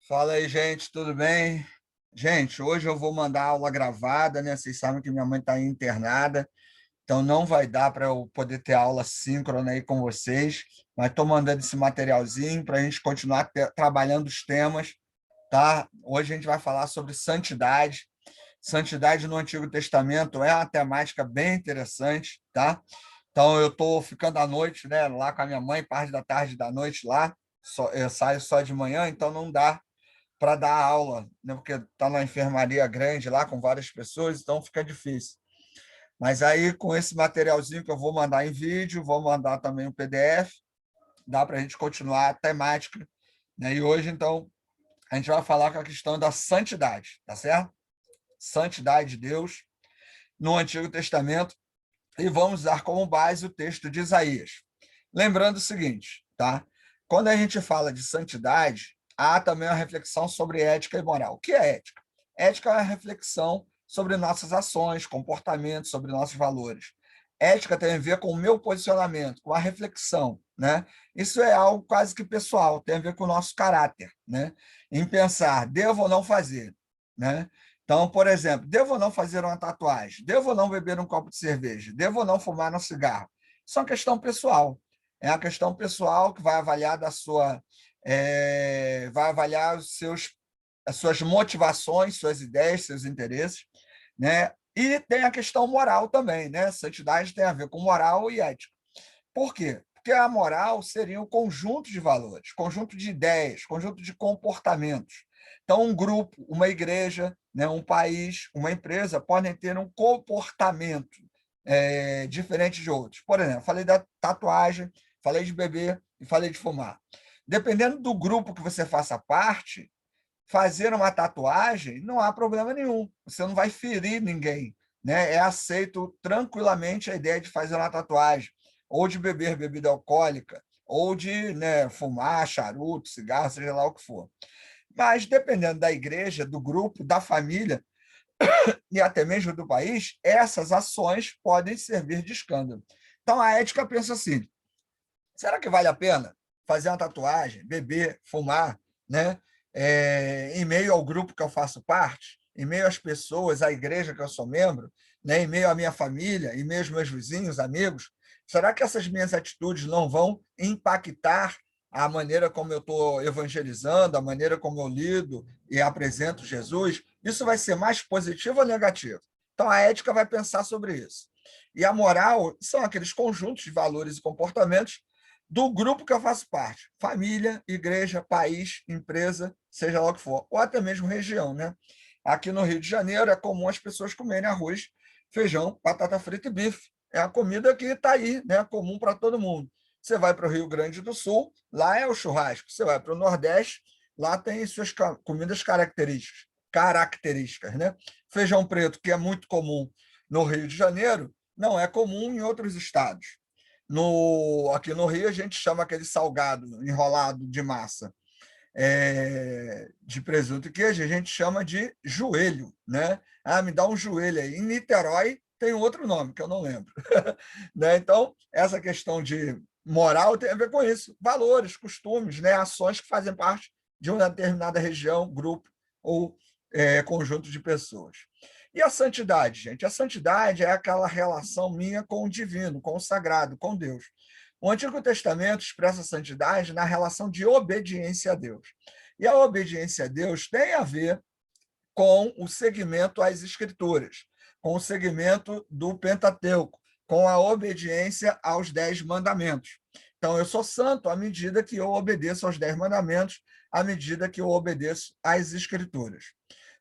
Fala aí, gente, tudo bem? Gente, hoje eu vou mandar aula gravada, né? Vocês sabem que minha mãe está internada, então não vai dar para eu poder ter aula síncrona aí com vocês, mas estou mandando esse materialzinho para a gente continuar trabalhando os temas, tá? Hoje a gente vai falar sobre santidade. Santidade no Antigo Testamento é uma temática bem interessante, tá? Então eu estou ficando à noite, né, lá com a minha mãe, parte da tarde e da noite lá, eu saio só de manhã, então não dá para dar aula, né? Porque está na enfermaria grande lá com várias pessoas, então fica difícil. Mas aí, com esse materialzinho que eu vou mandar em vídeo, vou mandar também o PDF, dá para a gente continuar a temática. Né? E hoje, então, a gente vai falar com a questão da santidade, tá certo? Santidade de Deus no Antigo Testamento, e vamos usar como base o texto de Isaías. Lembrando o seguinte, tá? Quando a gente fala de santidade, há também uma reflexão sobre ética e moral. O que é ética? Ética é uma reflexão sobre nossas ações, comportamentos, sobre nossos valores. Ética tem a ver com o meu posicionamento, com a reflexão, né? Isso é algo quase que pessoal, tem a ver com o nosso caráter, né? Em pensar, devo ou não fazer, né? Então, por exemplo, devo ou não fazer uma tatuagem? Devo ou não beber um copo de cerveja? Devo ou não fumar um cigarro? Isso é uma questão pessoal. É uma questão pessoal que vai avaliar vai avaliar as suas motivações, suas ideias, seus interesses, né? E tem a questão moral também, né? Santidade tem a ver com moral e ética. Por quê? Porque a moral seria um conjunto de valores, conjunto de ideias, conjunto de comportamentos. Então, um grupo, uma igreja, né, um país, uma empresa podem ter um comportamento diferente de outros. Por exemplo, falei da tatuagem, falei de beber e falei de fumar. Dependendo do grupo que você faça parte, fazer uma tatuagem não há problema nenhum. Você não vai ferir ninguém, né? É aceito tranquilamente a ideia de fazer uma tatuagem, ou de beber bebida alcoólica, ou de, né, fumar charuto, cigarro, seja lá o que for. Mas dependendo da igreja, do grupo, da família e até mesmo do país, essas ações podem servir de escândalo. Então a ética pensa assim: será que vale a pena fazer uma tatuagem, beber, fumar, né? Em meio ao grupo que eu faço parte, em meio às pessoas, à igreja que eu sou membro, né? Em meio à minha família, em meio aos meus vizinhos, amigos? Será que essas minhas atitudes não vão impactar a maneira como eu estou evangelizando, a maneira como eu lido e apresento Jesus? Isso vai ser mais positivo ou negativo? Então, a ética vai pensar sobre isso. E a moral são aqueles conjuntos de valores e comportamentos do grupo que eu faço parte, família, igreja, país, empresa, seja lá o que for, ou até mesmo região, né? Aqui no Rio de Janeiro é comum as pessoas comerem arroz, feijão, batata frita e bife. É a comida que está aí, né? Comum para todo mundo. Você vai para o Rio Grande do Sul, lá é o churrasco. Você vai para o Nordeste, lá tem suas comidas características, né? Feijão preto, que é muito comum no Rio de Janeiro, não é comum em outros estados. Aqui no Rio, a gente chama aquele salgado enrolado de massa de presunto e queijo, a gente chama de joelho, né? Ah, me dá um joelho aí. Em Niterói tem outro nome, que eu não lembro. Né? Então, essa questão de moral tem a ver com isso. Valores, costumes, né? Ações que fazem parte de uma determinada região, grupo ou conjunto de pessoas. E a santidade, gente? A santidade é aquela relação minha com o divino, com o sagrado, com Deus. O Antigo Testamento expressa a santidade na relação de obediência a Deus. E a obediência a Deus tem a ver com o seguimento às Escrituras, com o seguimento do Pentateuco, com a obediência aos 10 mandamentos. Então, eu sou santo à medida que eu obedeço aos 10 mandamentos, à medida que eu obedeço às Escrituras.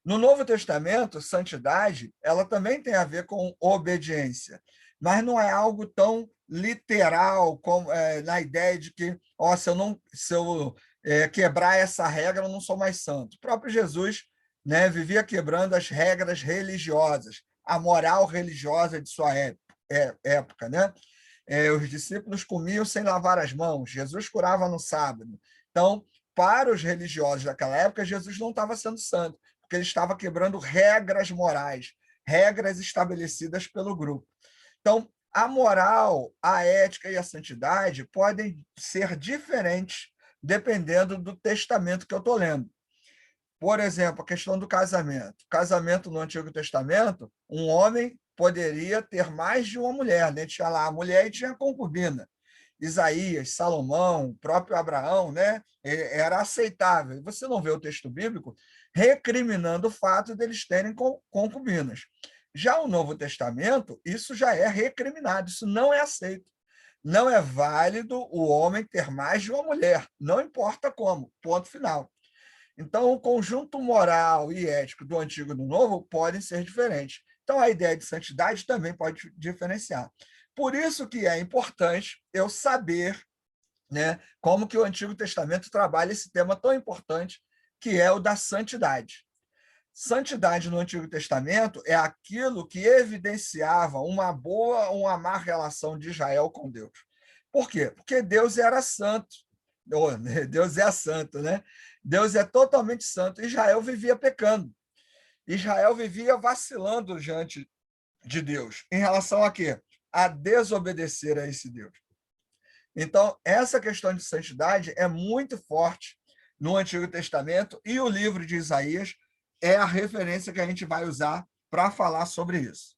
No Novo Testamento, santidade, ela também tem a ver com obediência, mas não é algo tão literal como na ideia de que, se eu quebrar essa regra, eu não sou mais santo. O próprio Jesus, né, vivia quebrando as regras religiosas, a moral religiosa de sua época, né? Os discípulos comiam sem lavar as mãos, Jesus curava no sábado. Então, para os religiosos daquela época, Jesus não estava sendo santo, porque ele estava quebrando regras morais, regras estabelecidas pelo grupo. Então, a moral, a ética e a santidade podem ser diferentes dependendo do testamento que eu estou lendo. Por exemplo, a questão do casamento. Casamento no Antigo Testamento, um homem poderia ter mais de uma mulher, né? Tinha lá a mulher e tinha a concubina. Isaías, Salomão, o próprio Abraão, né? Era aceitável. Você não vê o texto bíblico recriminando o fato deles terem concubinas. Já o Novo Testamento, isso já é recriminado, isso não é aceito. Não é válido o homem ter mais de uma mulher, não importa como, ponto final. Então, o conjunto moral e ético do Antigo e do Novo podem ser diferentes. Então, a ideia de santidade também pode diferenciar. Por isso que é importante eu saber, né, como que o Antigo Testamento trabalha esse tema tão importante, que é o da santidade. Santidade no Antigo Testamento é aquilo que evidenciava uma boa ou uma má relação de Israel com Deus. Por quê? Porque Deus era santo. Deus é santo, né? Deus é totalmente santo. Israel vivia pecando. Israel vivia vacilando diante de Deus. Em relação a quê? A desobedecer a esse Deus. Então, essa questão de santidade é muito forte no Antigo Testamento e o livro de Isaías é a referência que a gente vai usar para falar sobre isso.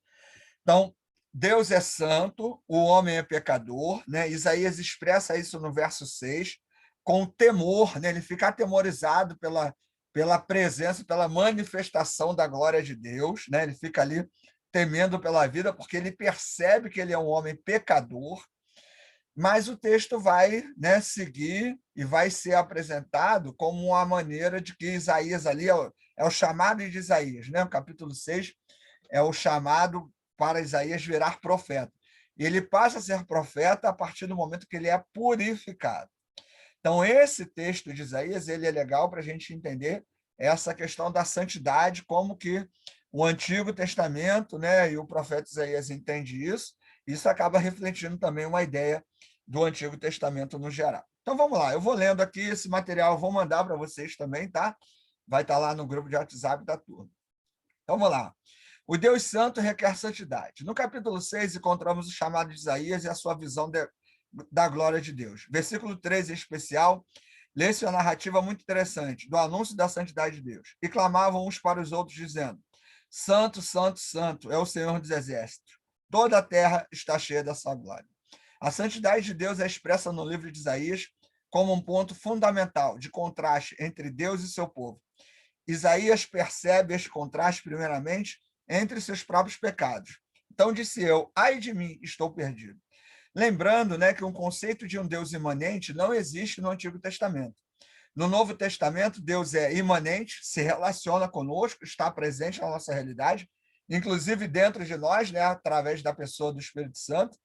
Então, Deus é santo, o homem é pecador, né? Isaías expressa isso no verso 6, com temor, né? Ele fica atemorizado pela presença, pela manifestação da glória de Deus, né? Ele fica ali temendo pela vida, porque ele percebe que ele é um homem pecador, mas o texto vai, né, seguir e vai ser apresentado como uma maneira de que Isaías ali é o chamado de Isaías, né? O capítulo 6 é o chamado para Isaías virar profeta. E ele passa a ser profeta a partir do momento que ele é purificado. Então, esse texto de Isaías ele é legal para a gente entender essa questão da santidade, como que o Antigo Testamento, né, e o profeta Isaías entende isso. Isso acaba refletindo também uma ideia do Antigo Testamento no geral. Então, vamos lá. Eu vou lendo aqui esse material, vou mandar para vocês também, tá? Vai estar lá no grupo de WhatsApp da turma. Então, vamos lá. O Deus Santo requer santidade. No capítulo 6, encontramos o chamado de Isaías e a sua visão da glória de Deus. Versículo 3, em especial, lê-se uma narrativa muito interessante do anúncio da santidade de Deus. E clamavam uns para os outros, dizendo: Santo, Santo, Santo é o Senhor dos Exércitos. Toda a terra está cheia da sua glória. A santidade de Deus é expressa no livro de Isaías como um ponto fundamental de contraste entre Deus e seu povo. Isaías percebe esse contraste, primeiramente, entre seus próprios pecados. Então disse eu: ai de mim, estou perdido. Lembrando, né, que um conceito de um Deus imanente não existe no Antigo Testamento. No Novo Testamento, Deus é imanente, se relaciona conosco, está presente na nossa realidade, inclusive dentro de nós, né, através da pessoa do Espírito Santo.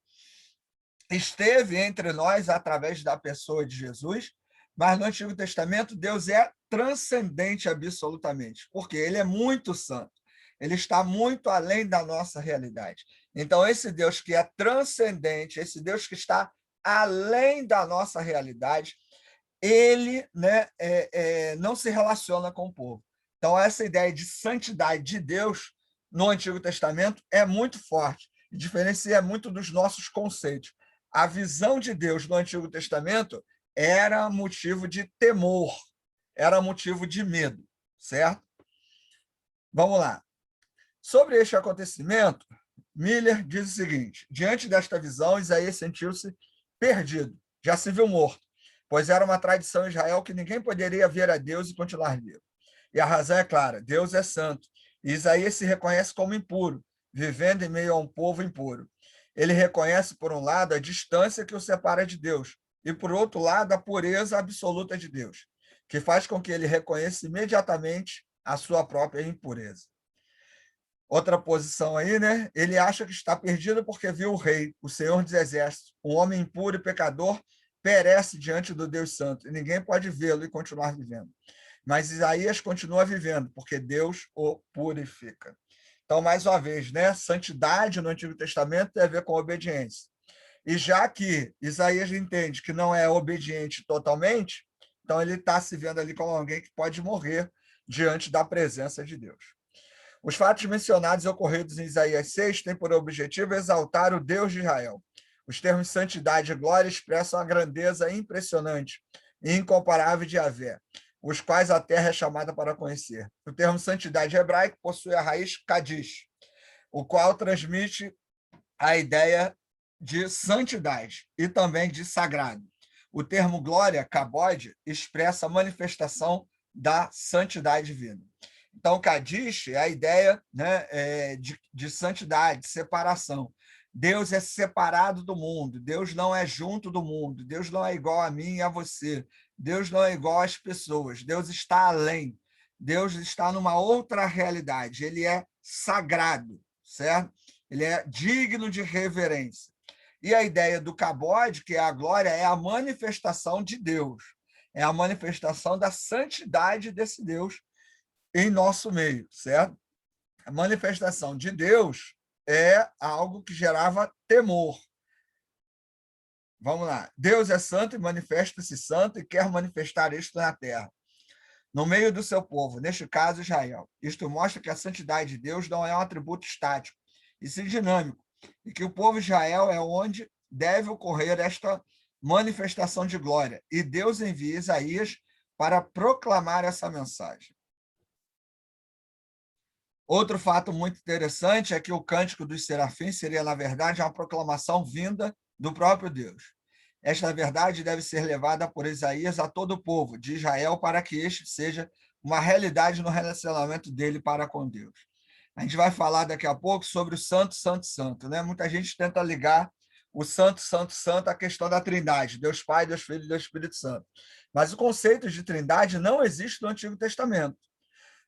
Esteve entre nós através da pessoa de Jesus, mas no Antigo Testamento Deus é transcendente absolutamente, porque ele é muito santo. Ele está muito além da nossa realidade. Então, esse Deus que é transcendente, esse Deus que está além da nossa realidade, ele, né, não se relaciona com o povo. Então, essa ideia de santidade de Deus no Antigo Testamento é muito forte, e diferencia muito dos nossos conceitos. A visão de Deus no Antigo Testamento era motivo de temor, era motivo de medo, certo? Vamos lá. Sobre este acontecimento, Miller diz o seguinte: diante desta visão, Isaías sentiu-se perdido, já se viu morto, pois era uma tradição em Israel que ninguém poderia ver a Deus e continuar vivo. E a razão é clara: Deus é santo, e Isaías se reconhece como impuro, vivendo em meio a um povo impuro. Ele reconhece, por um lado, a distância que o separa de Deus, e, por outro lado, a pureza absoluta de Deus, que faz com que ele reconheça imediatamente a sua própria impureza. Outra posição aí, né? Ele acha que está perdido porque viu o rei, o Senhor dos Exércitos, um homem impuro e pecador, perece diante do Deus Santo, e ninguém pode vê-lo e continuar vivendo. Mas Isaías continua vivendo, porque Deus o purifica. Então, mais uma vez, né? Santidade no Antigo Testamento tem a ver com obediência. E já que Isaías entende que não é obediente totalmente, então ele está se vendo ali como alguém que pode morrer diante da presença de Deus. Os fatos mencionados e ocorridos em Isaías 6 têm por objetivo exaltar o Deus de Israel. Os termos santidade e glória expressam a grandeza impressionante e incomparável de Yahvé, os quais a terra é chamada para conhecer. O termo santidade hebraico possui a raiz kadish, o qual transmite a ideia de santidade e também de sagrado. O termo glória, kabod, expressa a manifestação da santidade divina. Então, Kadish é a ideia, né, de santidade, de separação. Deus é separado do mundo, Deus não é junto do mundo, Deus não é igual a mim e a você, Deus não é igual às pessoas, Deus está além, Deus está numa outra realidade, ele é sagrado, certo? Ele é digno de reverência. E a ideia do kabod, que é a glória, é a manifestação de Deus, é a manifestação da santidade desse Deus em nosso meio, certo? A manifestação de Deus é algo que gerava temor. Vamos lá. Deus é santo e manifesta-se santo e quer manifestar isto na terra, no meio do seu povo, neste caso Israel. Isto mostra que a santidade de Deus não é um atributo estático, e sim dinâmico, e que o povo de Israel é onde deve ocorrer esta manifestação de glória. E Deus envia Isaías para proclamar essa mensagem. Outro fato muito interessante é que o cântico dos serafins seria, na verdade, uma proclamação vinda do próprio Deus. Esta verdade deve ser levada por Isaías a todo o povo de Israel para que este seja uma realidade no relacionamento dele para com Deus. A gente vai falar daqui a pouco sobre o Santo, Santo, Santo, né? Muita gente tenta ligar o Santo, Santo, Santo à questão da Trindade, Deus Pai, Deus Filho e Deus Espírito Santo. Mas o conceito de Trindade não existe no Antigo Testamento.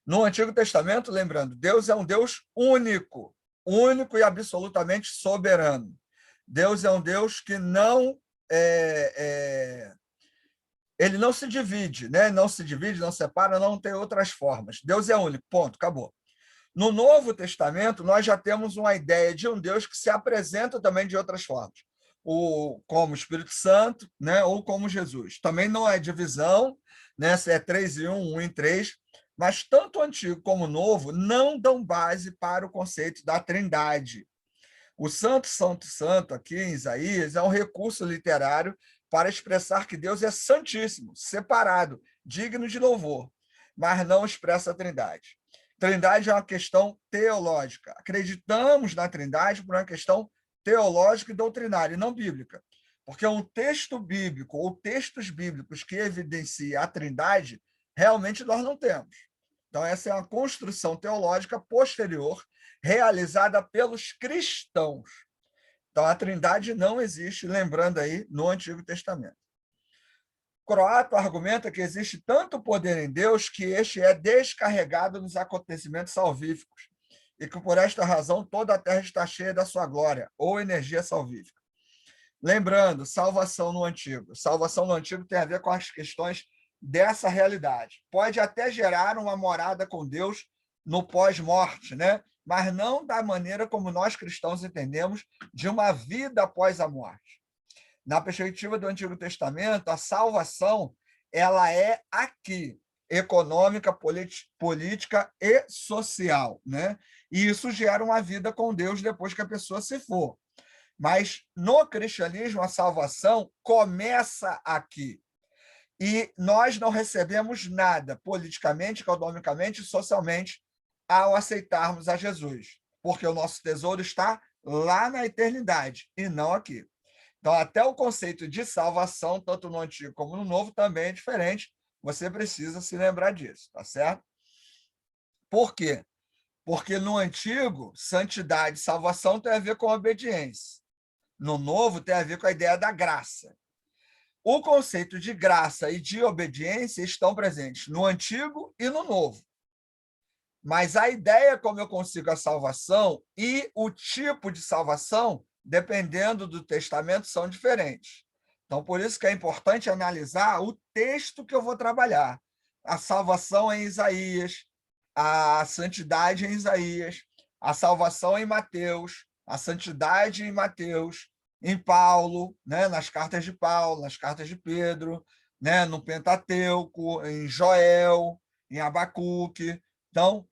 No Antigo Testamento, lembrando, Deus é um Deus único, único e absolutamente soberano. Deus é um Deus que não ele não se divide, né? Não se divide, não separa, não tem outras formas. Deus é único, ponto, acabou. No Novo Testamento, nós já temos uma ideia de um Deus que se apresenta também de outras formas, como Espírito Santo, né? Ou como Jesus. Também não é divisão, né? Se é 3 em 1, 1 em 3, mas tanto o Antigo como o Novo não dão base para o conceito da Trindade. O Santo, Santo, Santo, aqui em Isaías, é um recurso literário para expressar que Deus é santíssimo, separado, digno de louvor, mas não expressa a Trindade. Trindade é uma questão teológica. Acreditamos na Trindade por uma questão teológica e doutrinária, e não bíblica. Porque um texto bíblico ou textos bíblicos que evidenciem a Trindade, realmente nós não temos. Então, essa é uma construção teológica posterior realizada pelos cristãos. Então, a Trindade não existe, lembrando aí, no Antigo Testamento. Croato argumenta que existe tanto poder em Deus que este é descarregado nos acontecimentos salvíficos e que, por esta razão, toda a terra está cheia da sua glória, ou energia salvífica. Lembrando, salvação no Antigo. Salvação no Antigo tem a ver com as questões dessa realidade. Pode até gerar uma morada com Deus no pós-morte, né? Mas não da maneira como nós cristãos entendemos de uma vida após a morte. Na perspectiva do Antigo Testamento, a salvação ela é aqui, econômica, política e social, né? E isso gera uma vida com Deus depois que a pessoa se for. Mas no cristianismo, a salvação começa aqui. E nós não recebemos nada politicamente, economicamente e socialmente ao aceitarmos a Jesus, porque o nosso tesouro está lá na eternidade e não aqui. Então, até o conceito de salvação, tanto no Antigo como no Novo, também é diferente. Você precisa se lembrar disso, tá certo? Por quê? Porque no Antigo, santidade e salvação tem a ver com obediência. No Novo, tem a ver com a ideia da graça. O conceito de graça e de obediência estão presentes no Antigo e no Novo. Mas a ideia como eu consigo a salvação e o tipo de salvação, dependendo do testamento, são diferentes. Então, por isso que é importante analisar o texto que eu vou trabalhar. A salvação em Isaías, a santidade em Isaías, a salvação em Mateus, a santidade em Mateus, em Paulo, né, nas cartas de Paulo, nas cartas de Pedro, né, no Pentateuco, em Joel, em Abacuque. Então,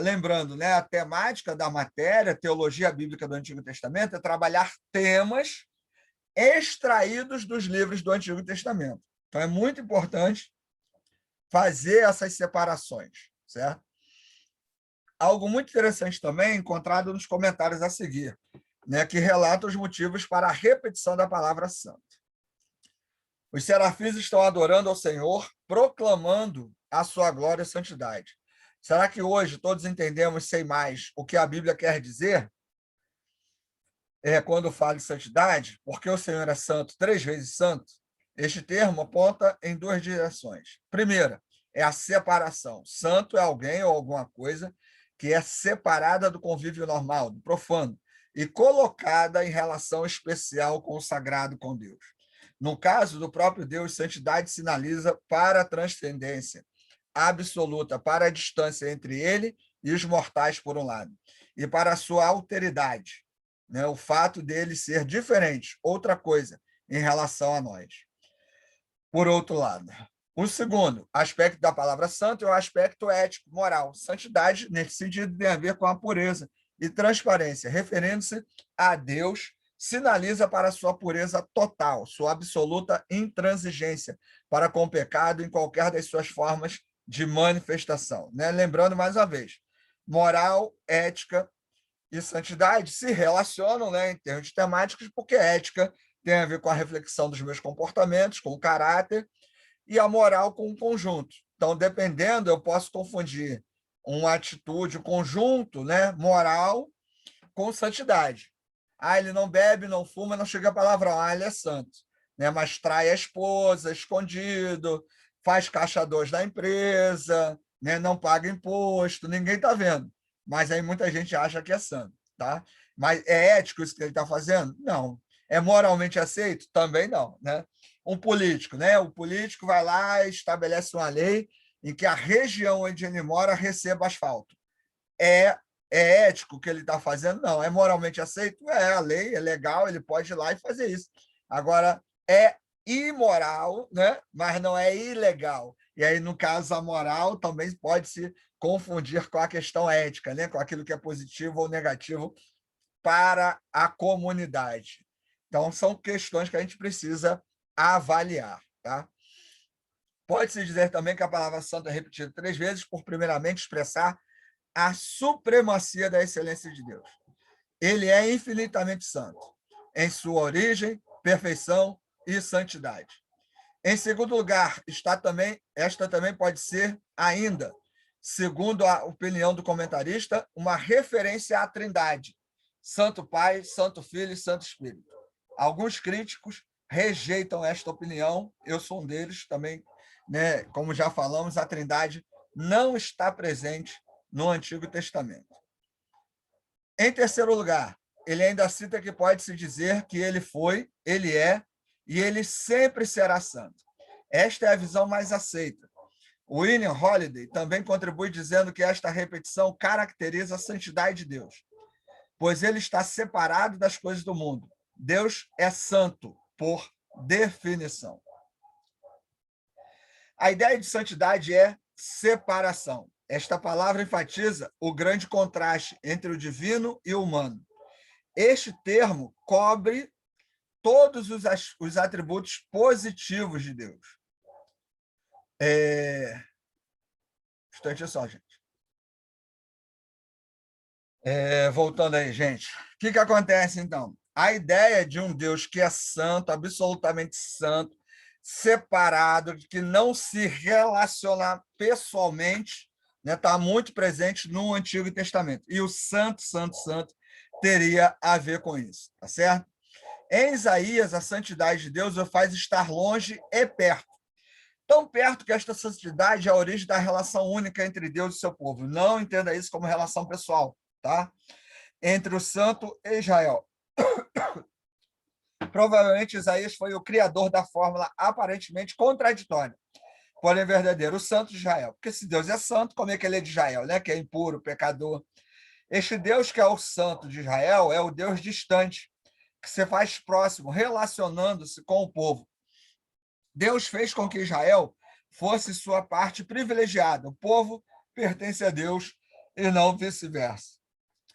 lembrando, né, a temática da matéria, teologia bíblica do Antigo Testamento, é trabalhar temas extraídos dos livros do Antigo Testamento. Então, é muito importante fazer essas separações, certo? Algo muito interessante também encontrado nos comentários a seguir, né, que relata os motivos para a repetição da palavra santo. Os serafins estão adorando ao Senhor, proclamando a sua glória e santidade. Será que hoje todos entendemos, sem mais, o que a Bíblia quer dizer? Quando fala de santidade, porque o Senhor é santo, 3 vezes santo, este termo aponta em 2 direções. Primeira, é a separação. Santo é alguém ou alguma coisa que é separada do convívio normal, do profano, e colocada em relação especial com o sagrado, com Deus. No caso do próprio Deus, santidade sinaliza para a transcendência absoluta, para a distância entre ele e os mortais, por um lado, e para a sua alteridade, né? O fato dele ser diferente, outra coisa, em relação a nós. Por outro lado, o segundo aspecto da palavra santo é o aspecto ético, moral. Santidade, nesse sentido, tem a ver com a pureza e transparência, referindo-se a Deus, sinaliza para a sua pureza total, sua absoluta intransigência para com o pecado em qualquer das suas formas de manifestação, né? Lembrando mais uma vez, moral, ética e santidade se relacionam, né, em termos temáticos, porque ética tem a ver com a reflexão dos meus comportamentos, com o caráter, e a moral com o conjunto. Então, dependendo, eu posso confundir uma atitude, um conjunto, né, moral com santidade. Ele não bebe, não fuma, não chega a palavrão. Ele é santo, né? Mas trai a esposa, escondido, faz caixa 2 da empresa, né? Não paga imposto, ninguém está vendo. Mas aí muita gente acha que é santo, tá? Mas é ético isso que ele está fazendo? Não. É moralmente aceito? Também não, né? Um político, né? O político vai lá e estabelece uma lei em que a região onde ele mora receba asfalto. É ético o que ele está fazendo? Não. É moralmente aceito? A lei é legal, ele pode ir lá e fazer isso. Agora, é imoral, né? Mas não é ilegal. E aí, no caso, a moral também pode se confundir com a questão ética, né? Com aquilo que é positivo ou negativo para a comunidade. Então, são questões que a gente precisa avaliar, tá? Pode-se dizer também que a palavra santo é repetida 3 vezes por, primeiramente, expressar a supremacia da excelência de Deus. Ele é infinitamente santo, em sua origem, perfeição e santidade. Em segundo lugar, esta também pode ser ainda, segundo a opinião do comentarista, uma referência à Trindade, Santo Pai, Santo Filho e Santo Espírito. Alguns críticos rejeitam esta opinião, eu sou um deles também, né? Como já falamos, a Trindade não está presente no Antigo Testamento. Em terceiro lugar, ele ainda cita que pode-se dizer que ele foi, ele é e ele sempre será santo. Esta é a visão mais aceita. William Holiday também contribui dizendo que esta repetição caracteriza a santidade de Deus, pois ele está separado das coisas do mundo. Deus é santo, por definição. A ideia de santidade é separação. Esta palavra enfatiza o grande contraste entre o divino e o humano. Este termo cobre todos os atributos positivos de Deus. Instante só, gente. Voltando aí, gente. O que acontece, então? A ideia de um Deus que é santo, absolutamente santo, separado, que não se relaciona pessoalmente, né, está muito presente no Antigo Testamento. E o santo, santo, santo teria a ver com isso, tá certo? Em Isaías, a santidade de Deus o faz estar longe e perto. Tão perto que esta santidade é a origem da relação única entre Deus e seu povo. Não entenda isso como relação pessoal, tá? Entre o santo e Israel. Provavelmente Isaías foi o criador da fórmula aparentemente contraditória, porém verdadeiro, o santo de Israel. Porque se Deus é santo, como é que ele é de Israel, né? Que é impuro, pecador. Este Deus que é o santo de Israel é o Deus distante, que se faz próximo, relacionando-se com o povo. Deus fez com que Israel fosse sua parte privilegiada. O povo pertence a Deus e não vice-versa.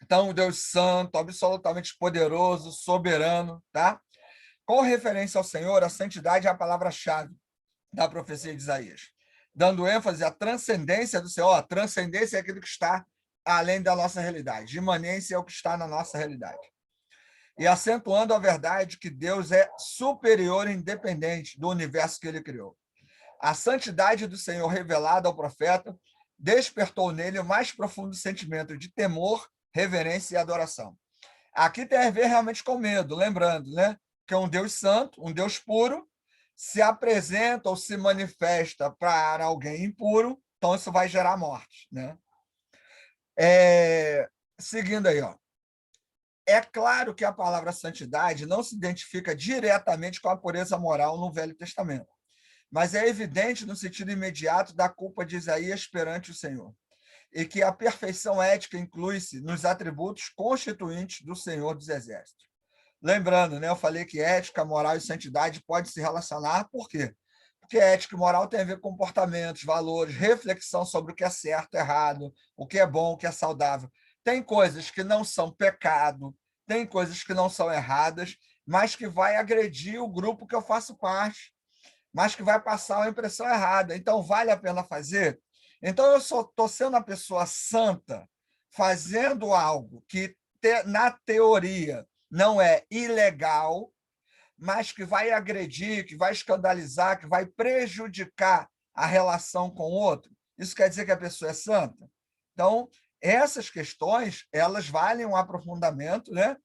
Então, Deus santo, absolutamente poderoso, soberano, tá? Com referência ao Senhor, a santidade é a palavra-chave da profecia de Isaías. dando ênfase à transcendência do Senhor. A transcendência é aquilo que está além da nossa realidade. Imanência é o que está na nossa realidade. E acentuando a verdade que Deus é superior e independente do universo que ele criou. A santidade do Senhor revelada ao profeta despertou nele o mais profundo sentimento de temor, reverência e adoração. Aqui tem a ver realmente com medo, lembrando, né, que é um Deus santo, um Deus puro, se apresenta ou se manifesta para alguém impuro, então isso vai gerar morte, né? Seguindo aí, ó. É claro que a palavra santidade não se identifica diretamente com a pureza moral no Velho Testamento, mas é evidente no sentido imediato da culpa de Isaías perante o Senhor, e que a perfeição ética inclui-se nos atributos constituintes do Senhor dos Exércitos. Lembrando, né, eu falei que ética, moral e santidade podem se relacionar, por quê? Porque ética e moral tem a ver com comportamentos, valores, reflexão sobre o que é certo, errado, o que é bom, o que é saudável. Tem coisas que não são pecado, tem coisas que não são erradas, mas que vai agredir o grupo que eu faço parte, mas que vai passar uma impressão errada. Então, vale a pena fazer? Então, eu estou sendo uma pessoa santa, fazendo algo que, na teoria, não é ilegal, mas que vai agredir, que vai escandalizar, que vai prejudicar a relação com o outro. Isso quer dizer que a pessoa é santa? Então, essas questões, elas valem um aprofundamento, né,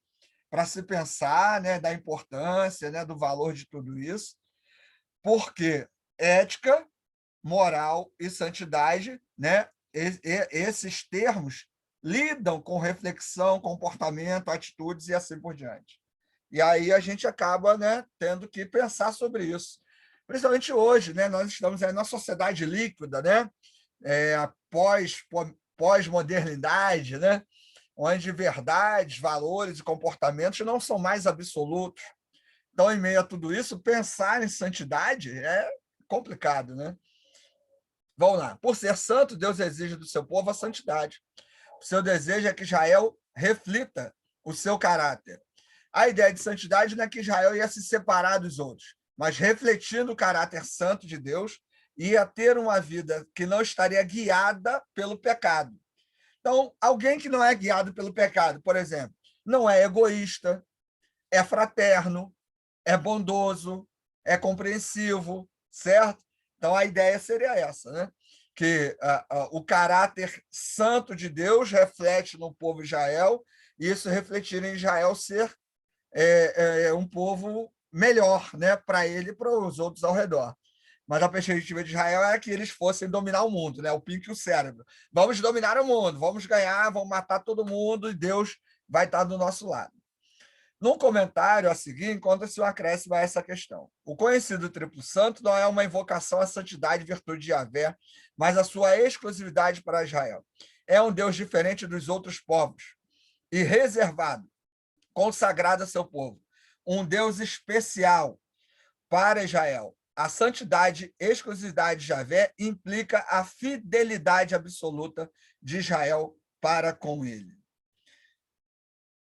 para se pensar, né, da importância, né, do valor de tudo isso, porque ética, moral e santidade, né, esses termos lidam com reflexão, comportamento, atitudes e assim por diante. E aí a gente acaba, né, tendo que pensar sobre isso. Principalmente hoje, né, nós estamos aí na sociedade líquida, né, pós-modernidade, né, onde verdades, valores e comportamentos não são mais absolutos. Então, em meio a tudo isso, pensar em santidade é complicado, né? Vamos lá. Por ser santo, Deus exige do seu povo a santidade. O seu desejo é que Israel reflita o seu caráter. A ideia de santidade não é que Israel ia se separar dos outros, mas refletindo o caráter santo de Deus, ia ter uma vida que não estaria guiada pelo pecado. Então, alguém que não é guiado pelo pecado, por exemplo, não é egoísta, é fraterno, é bondoso, é compreensivo, certo? Então, a ideia seria essa, né? Que o caráter santo de Deus reflete no povo de Israel, e isso refletir em Israel ser um povo melhor, né, para ele e para os outros ao redor. Mas a perspectiva de Israel era que eles fossem dominar o mundo, né? O pinto e o cérebro. Vamos dominar o mundo, vamos ganhar, vamos matar todo mundo e Deus vai estar do nosso lado. Num comentário a seguir, encontra-se um acréscimo a essa questão. O conhecido triplo santo não é uma invocação à santidade e virtude de Yahvé, mas a sua exclusividade para Israel. É um Deus diferente dos outros povos e reservado, consagrado a seu povo. Um Deus especial para Israel. A santidade e exclusividade de Yahvé implica a fidelidade absoluta de Israel para com ele.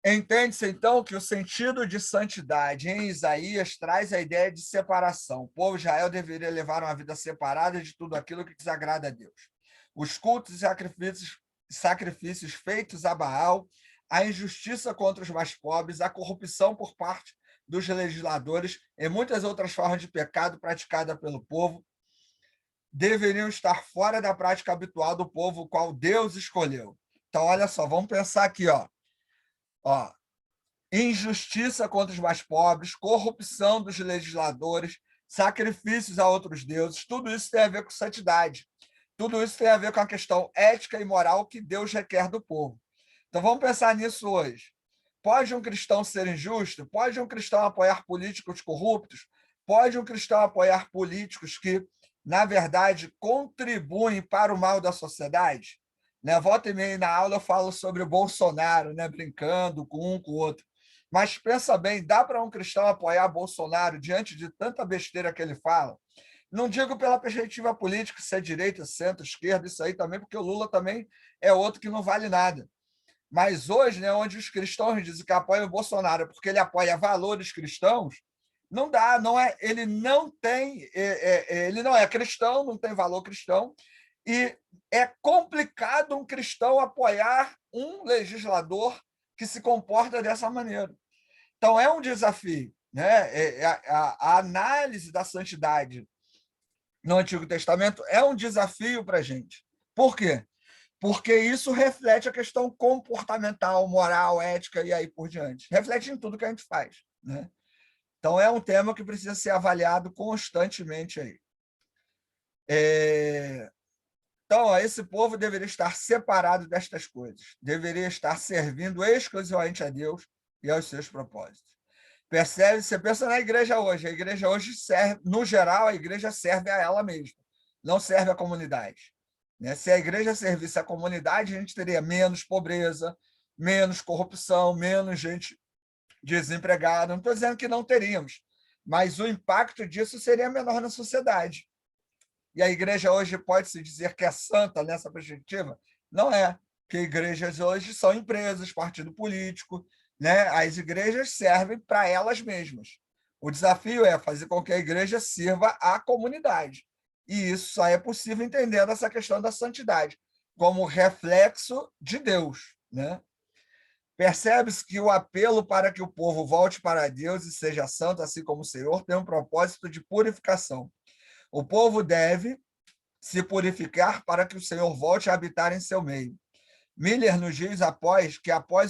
Entende-se, então, que o sentido de santidade em Isaías traz a ideia de separação. O povo de Israel deveria levar uma vida separada de tudo aquilo que desagrada a Deus. Os cultos e sacrifícios feitos a Baal, a injustiça contra os mais pobres, a corrupção por parte dos legisladores e muitas outras formas de pecado praticada pelo povo deveriam estar fora da prática habitual do povo, o qual Deus escolheu. Então, olha só, vamos pensar aqui, ó. Injustiça contra os mais pobres, corrupção dos legisladores, sacrifícios a outros deuses, tudo isso tem a ver com santidade. Tudo isso tem a ver com a questão ética e moral que Deus requer do povo. Então vamos pensar nisso hoje. Pode um cristão ser injusto? Pode um cristão apoiar políticos corruptos? Pode um cristão apoiar políticos que, na verdade, contribuem para o mal da sociedade? Né? Volta e meia na aula eu falo sobre o Bolsonaro, né? Brincando com um com o outro. Mas pensa bem, dá para um cristão apoiar Bolsonaro diante de tanta besteira que ele fala? Não digo pela perspectiva política, se é direita, centro, esquerda, isso aí também, porque o Lula também é outro que não vale nada. Mas hoje, né, onde os cristãos dizem que apoiam o Bolsonaro porque ele apoia valores cristãos, Não dá, não é, ele não tem, ele não é cristão, não tem valor cristão, e é complicado um cristão apoiar um legislador que se comporta dessa maneira. Então, é um desafio, né? A análise da santidade no Antigo Testamento é um desafio para a gente. Por quê? Porque isso reflete a questão comportamental, moral, ética e aí por diante. Reflete em tudo que a gente faz, né? Então, é um tema que precisa ser avaliado constantemente aí. Então, ó, esse povo deveria estar separado destas coisas, deveria estar servindo exclusivamente a Deus e aos seus propósitos. Percebe? Você pensa na igreja hoje. A igreja hoje serve, no geral, a igreja serve a ela mesma, não serve à comunidade. Né? Se a igreja servisse à comunidade, a gente teria menos pobreza, menos corrupção, menos gente desempregada. Não estou dizendo que não teríamos, mas o impacto disso seria menor na sociedade. E a igreja hoje pode-se dizer que é santa nessa perspectiva? Não é, porque igrejas hoje são empresas, partido político, né? As igrejas servem para elas mesmas. O desafio é fazer com que a igreja sirva à comunidade. E isso só é possível entendendo essa questão da santidade, como reflexo de Deus, né? Percebe-se que o apelo para que o povo volte para Deus e seja santo, assim como o Senhor, tem um propósito de purificação. O povo deve se purificar para que o Senhor volte a habitar em seu meio. Miller nos diz após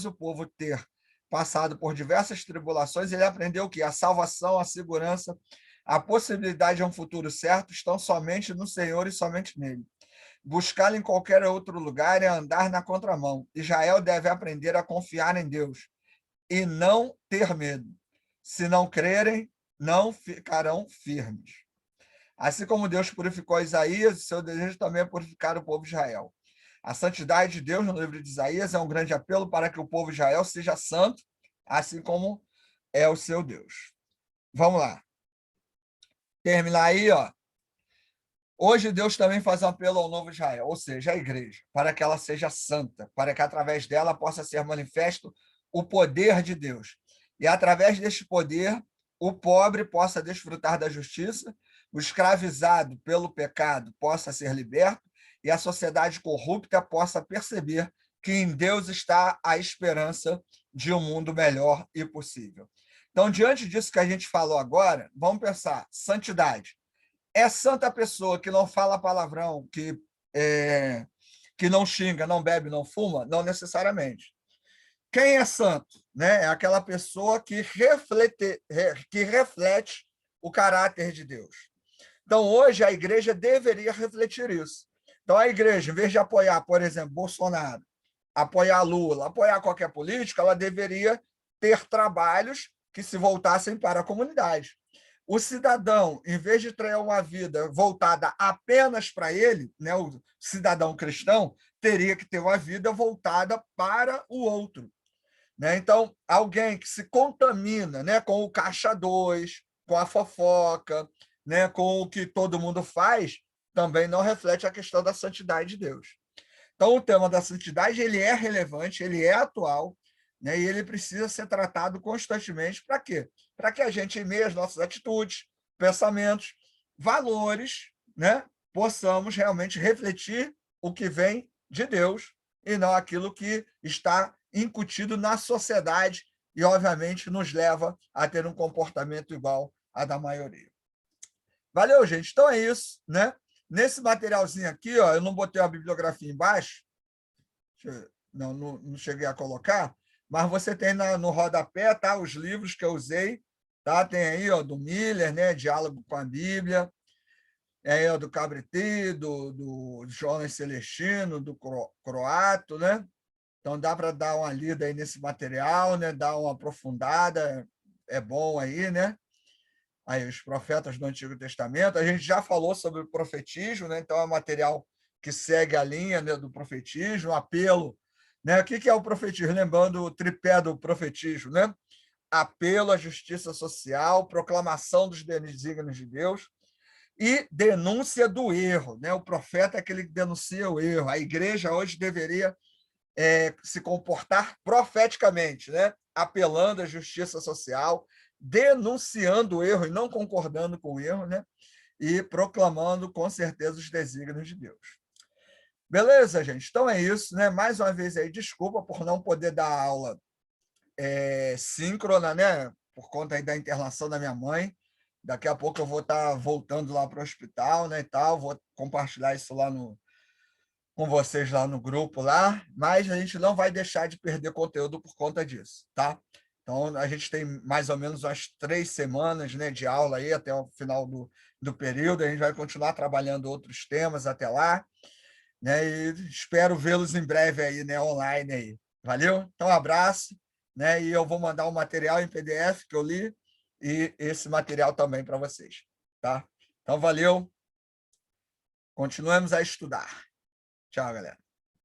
o povo ter passado por diversas tribulações, ele aprendeu que a salvação, a segurança, a possibilidade de um futuro certo estão somente no Senhor e somente nele. Buscá-lo em qualquer outro lugar é andar na contramão. Israel deve aprender a confiar em Deus e não ter medo. Se não crerem, não ficarão firmes. Assim como Deus purificou Isaías, seu desejo também é purificar o povo de Israel. A santidade de Deus, no livro de Isaías, é um grande apelo para que o povo de Israel seja santo, assim como é o seu Deus. Vamos lá. Terminar aí, ó. Hoje Deus também faz um apelo ao novo Israel, ou seja, a igreja, para que ela seja santa, para que através dela possa ser manifesto o poder de Deus. E através deste poder, o pobre possa desfrutar da justiça, o escravizado pelo pecado possa ser liberto e a sociedade corrupta possa perceber que em Deus está a esperança de um mundo melhor e possível. Então, diante disso que a gente falou agora, vamos pensar, santidade. É santa pessoa que não fala palavrão, que não xinga, não bebe, não fuma? Não necessariamente. Quem é santo? Né? É aquela pessoa que reflete o caráter de Deus. Então, hoje, a igreja deveria refletir isso. Então, a igreja, em vez de apoiar, por exemplo, Bolsonaro, apoiar Lula, apoiar qualquer político, ela deveria ter trabalhos que se voltassem para a comunidade. O cidadão, em vez de ter uma vida voltada apenas para ele, né, o cidadão cristão, teria que ter uma vida voltada para o outro. Né? Então, alguém que se contamina, né, com o caixa 2, com a fofoca, né, com o que todo mundo faz, também não reflete a questão da santidade de Deus. Então, o tema da santidade ele é relevante, ele é atual, né, e ele precisa ser tratado constantemente. Para quê? Para que a gente, em meio às nossas atitudes, pensamentos, valores, né, possamos realmente refletir o que vem de Deus e não aquilo que está incutido na sociedade e, obviamente, nos leva a ter um comportamento igual à da maioria. Valeu, gente. Então é isso, né? Nesse materialzinho aqui, ó, eu não botei a bibliografia embaixo, não cheguei a colocar, mas você tem no rodapé, tá? Os livros que eu usei, tá? Tem aí, ó, do Miller, né? Diálogo com a Bíblia, aí, ó, do Cabriti, do Jonas Celestino, do Croato, né? Então dá para dar uma lida aí nesse material, né? Dar uma aprofundada, é bom aí, né? Aí, os profetas do Antigo Testamento. A gente já falou sobre o profetismo, né? Então é um material que segue a linha, né, do profetismo, apelo. Né? O que é o profetismo? Lembrando o tripé do profetismo, né? Apelo à justiça social, proclamação dos desígnios de Deus e denúncia do erro. Né? O profeta é aquele que denuncia o erro. A igreja hoje deveria se comportar profeticamente, né? Apelando à justiça social, denunciando o erro e não concordando com o erro, né? E proclamando com certeza os desígnios de Deus. Beleza, gente? Então é isso, né? Mais uma vez aí, desculpa por não poder dar aula síncrona, né? Por conta aí da internação da minha mãe. Daqui a pouco eu vou estar voltando lá para o hospital, né? E tal, vou compartilhar isso lá com vocês lá no grupo lá, mas a gente não vai deixar de perder conteúdo por conta disso, tá? Então, a gente tem mais ou menos umas 3 semanas, né, de aula aí até o final do período. A gente vai continuar trabalhando outros temas até lá, né? E espero vê-los em breve aí, né, online aí. Valeu? Então, um abraço, né? E eu vou mandar o material em PDF que eu li e esse material também para vocês, tá? Então, valeu. Continuemos a estudar. Tchau, galera.